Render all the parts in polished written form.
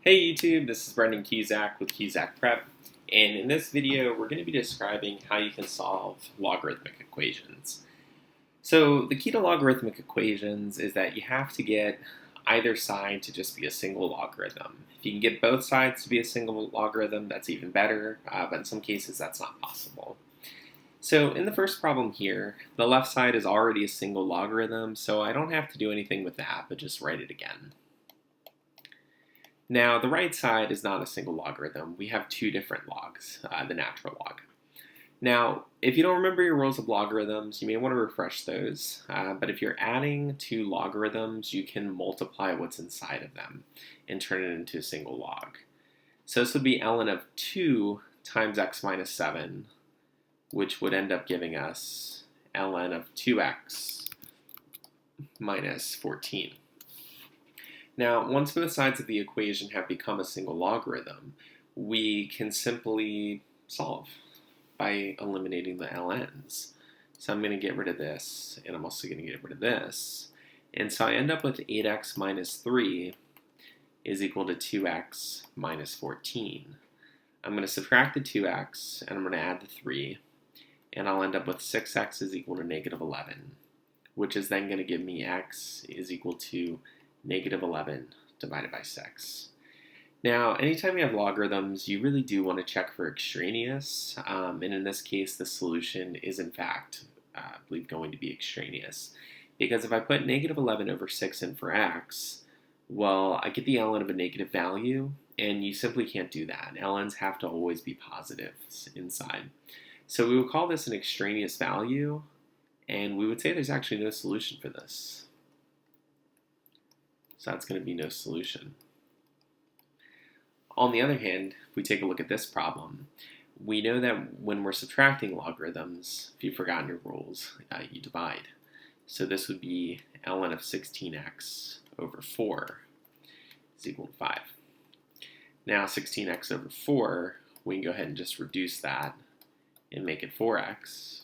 Hey YouTube, this is Brendan Cusack with Cusack Prep, and in this video we're going to be describing how you can solve logarithmic equations. So the key to logarithmic equations is that you have to get either side to just be a single logarithm. If you can get both sides to be a single logarithm, that's even better, but in some cases that's not possible. So in the first problem here, the left side is already a single logarithm, so I don't have to do anything with that, but just write it again. Now, the right side is not a single logarithm. We have two different logs, the natural log. Now, if you don't remember your rules of logarithms, you may want to refresh those. But if you're adding two logarithms, you can multiply what's inside of them and turn it into a single log. So this would be ln of 2 times x minus 7, which would end up giving us ln of 2x minus 14. Now, once both sides of the equation have become a single logarithm, we can simply solve by eliminating the ln's. So I'm going to get rid of this, and I'm also going to get rid of this. And so I end up with 8x minus 3 is equal to 2x minus 14. I'm going to subtract the 2x, and I'm going to add the 3, and I'll end up with 6x is equal to negative 11, which is then going to give me x is equal to negative 11 divided by 6. Now, anytime you have logarithms, you really do want to check for extraneous, and in this case, the solution is in fact, I believe, going to be extraneous. Because if I put negative 11 over 6 in for x, well, I get the ln of a negative value, and you simply can't do that. ln's have to always be positives inside. So we would call this an extraneous value, and we would say there's actually no solution for this. So that's going to be no solution. On the other hand, if we take a look at this problem, we know that when we're subtracting logarithms, if you've forgotten your rules, you divide. So this would be ln of 16x over 4 is equal to 5. Now 16x over 4, we can go ahead and just reduce that and make it 4x.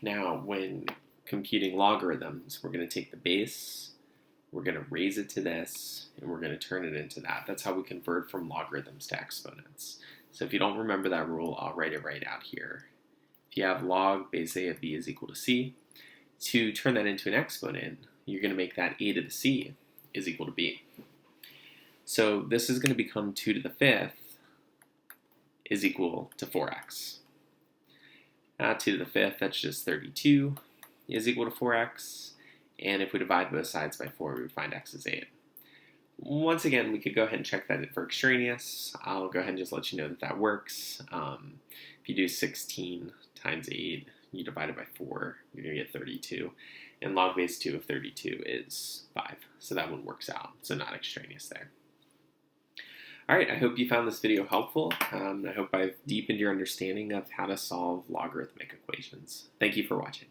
Now when computing logarithms, we're going to take the base, we're going to raise it to this, and we're going to turn it into that. That's how we convert from logarithms to exponents. So if you don't remember that rule, I'll write it right out here. If you have log base a of b is equal to c, to turn that into an exponent, you're going to make that a to the c is equal to b. So this is going to become 2 to the 5th is equal to 4x. 2 to the 5th, that's just 32, is equal to 4x, and if we divide both sides by 4, we would find x is 8. Once again, we could go ahead and check that for extraneous. I'll go ahead and just let you know that that works. If you do 16 times 8, you divide it by 4, you're going to get 32, and log base 2 of 32 is 5, so that one works out, so not extraneous there. Alright, I hope you found this video helpful. I hope I've deepened your understanding of how to solve logarithmic equations. Thank you for watching.